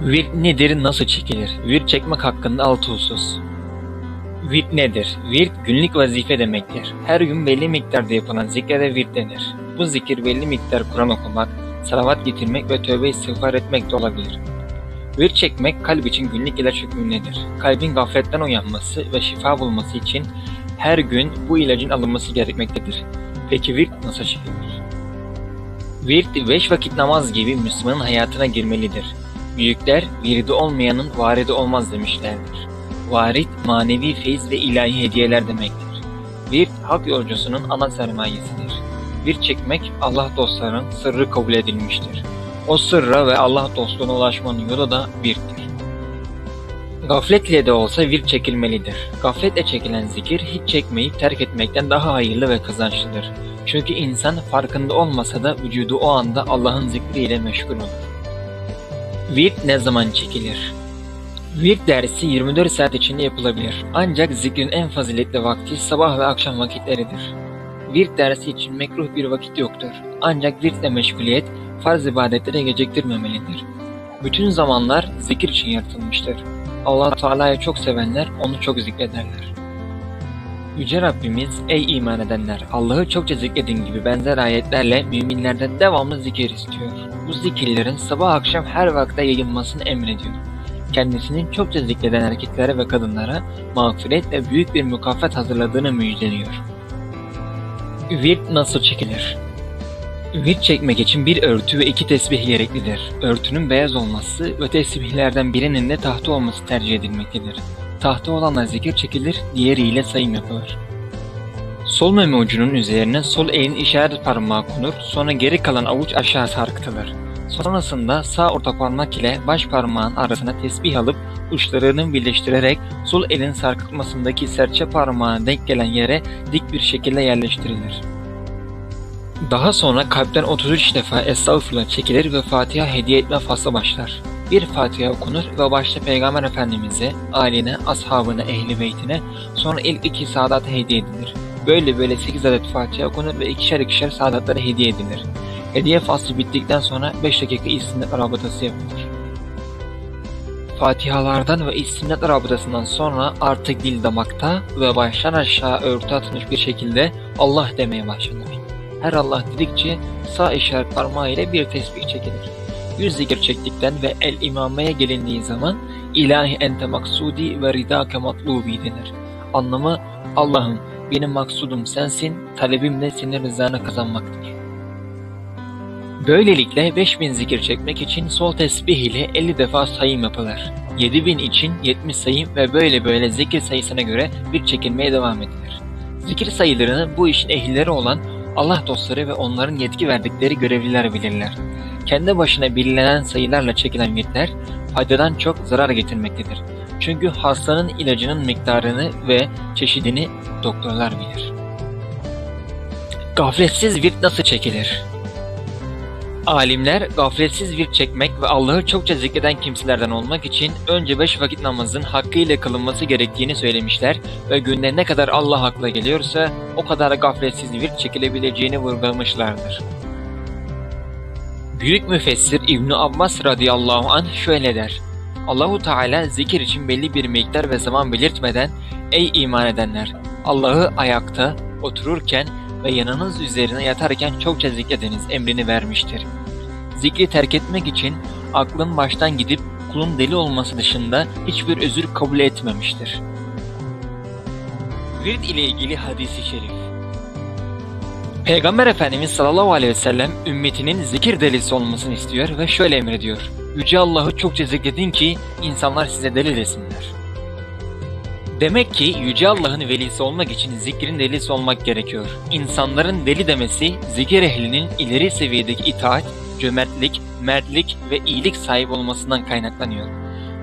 Virt nedir, nasıl çekilir? Virt çekmek hakkında 6 husus. Virt nedir? Virt günlük vazife demektir. Her gün belli miktarda yapılan zikre de virt denir. Bu zikir belli miktar Kur'an okumak, salavat getirmek ve tövbe istiğfar etmek de olabilir. Virt çekmek kalp için günlük ilaç hükmündedir. Kalbin gafletten uyanması ve şifa bulması için her gün bu ilacın alınması gerekmektedir. Peki virt nasıl çekilir? Virt 5 vakit namaz gibi Müslümanın hayatına girmelidir. Büyükler virdi olmayanın varidi olmaz demişlerdir. Varit manevi feyiz ve ilahi hediyeler demektir. Virt hak yolcusunun ana sermayesidir. Virt çekmek Allah dostlarının sırrı kabul edilmiştir. O sırra ve Allah dostluğuna ulaşmanın yolu da virttir. Gaflet ile de olsa virt çekilmelidir. Gafletle çekilen zikir hiç çekmeyip terk etmekten daha hayırlı ve kazançlıdır. Çünkü insan farkında olmasa da vücudu o anda Allah'ın zikriyle meşgul olur. Virt ne zaman çekilir? Virt dersi 24 saat içinde yapılabilir. Ancak zikrin en faziletli vakti sabah ve akşam vakitleridir. Virt dersi için mekruh bir vakit yoktur. Ancak virtle meşguliyet farz ibadetlere geciktirmemelidir. Bütün zamanlar zikir için yaratılmıştır. Allah Teala'yı çok sevenler onu çok zikrederler. Yüce Rabbimiz, ey iman edenler, Allah'ı çokça zikredin gibi benzer ayetlerle müminlerden devamlı zikir istiyor. Bu zikirlerin sabah akşam her vakte yayılmasını emrediyor. Kendisinin çokça zikreden erkeklere ve kadınlara mağfiret ve büyük bir mükafat hazırladığını müjdeliyor. Virt nasıl çekilir? Virt çekmek için bir örtü ve 2 tesbih gereklidir. Örtünün beyaz olması ve tesbihlerden birinin de tahta olması tercih edilmektedir. Tahta olanla zikir çekilir, diğeriyle sayım yapılır. Sol meme ucunun üzerine sol elin işaret parmağı konur, sonra geri kalan avuç aşağı sarkıtılır. Sonrasında sağ orta parmak ile baş parmağın arasına tesbih alıp uçlarını birleştirerek sol elin sarkıtmasındaki serçe parmağına denk gelen yere dik bir şekilde yerleştirilir. Daha sonra kalpten 33 defa estağfurullah çekilir ve Fatiha hediye etme faslı başlar. Bir Fatiha okunur ve başta Peygamber Efendimiz'e, aline, ashabına, ehli beytine, sonra ilk 2 saadat hediye edilir. Böyle 8 adet Fatiha okunur ve ikişer saadatlara hediye edilir. Hediye faslı bittikten sonra 5 dakika istimdat rabıtası yapılır. Fatihalardan ve istimdat rabıtasından sonra artık dil damakta ve baştan aşağı örtü atılmış bir şekilde Allah demeye başlanır. Her Allah dedikçe sağ işaret parmağı ile bir tesbih çekilir. 100 zikir çektikten ve el imameye gelindiği zaman ilahi ente maksudi ve ridake matlubi denir. Anlamı Allah'ım benim maksudum sensin, talebim de senin rızanı kazanmaktır. Böylelikle 5000 zikir çekmek için sol tesbih ile 50 defa sayım yapılır. 7000 için 70 sayım ve böyle zikir sayısına göre bir çekilmeye devam edilir. Zikir sayılarını bu işin ehilleri olan Allah dostları ve onların yetki verdikleri görevliler bilirler. Kendi başına bilinen sayılarla çekilen virtler faydadan çok zarar getirmektedir. Çünkü hastanın ilacının miktarını ve çeşidini doktorlar bilir. Gafletsiz virt nasıl çekilir? Alimler gafletsiz virt çekmek ve Allah'ı çokça zikreden kimselerden olmak için önce 5 vakit namazın hakkıyla kılınması gerektiğini söylemişler ve günde ne kadar Allah akla geliyorsa o kadar gafletsiz virt çekilebileceğini vurgulamışlardır. Büyük müfessir İbn-i Abbas radıyallahu anh şöyle der: Allahu Teala zikir için belli bir miktar ve zaman belirtmeden ey iman edenler, Allah'ı ayakta, otururken ve yanınız üzerine yatarken çokça zikrediniz emrini vermiştir. Zikri terk etmek için aklın baştan gidip kulun deli olması dışında hiçbir özür kabul etmemiştir. Virt ile ilgili hadis-i şerif. Peygamber Efendimiz sallallahu aleyhi ve sellem ümmetinin zikir delisi olmasını istiyor ve şöyle emrediyor: Yüce Allah'ı çokça zikredin ki insanlar size deli desinler. Demek ki Yüce Allah'ın velisi olmak için zikrin delisi olmak gerekiyor. İnsanların deli demesi zikir ehlinin ileri seviyedeki itaat, cömertlik, mertlik ve iyilik sahibi olmasından kaynaklanıyor.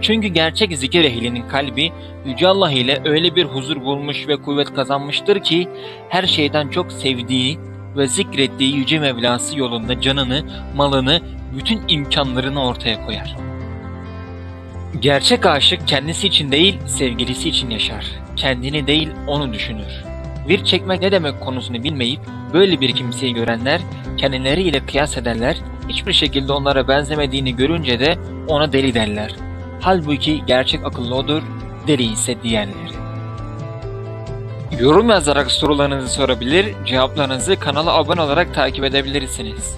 Çünkü gerçek zikir ehlinin kalbi Yüce Allah ile öyle bir huzur bulmuş ve kuvvet kazanmıştır ki her şeyden çok sevdiği ve zikrettiği Yüce Mevlası yolunda canını, malını, bütün imkanlarını ortaya koyar. Gerçek aşık kendisi için değil, sevgilisi için yaşar. Kendini değil, onu düşünür. Virt çekmek ne demek konusunu bilmeyip böyle bir kimseyi görenler kendileriyle kıyas ederler, Hiçbir şekilde onlara benzemediğini görünce de ona deli derler. Halbuki gerçek akıllı odur, deli ise diğerleri. Yorum yazarak sorularınızı sorabilir, cevaplarınızı kanala abone olarak takip edebilirsiniz.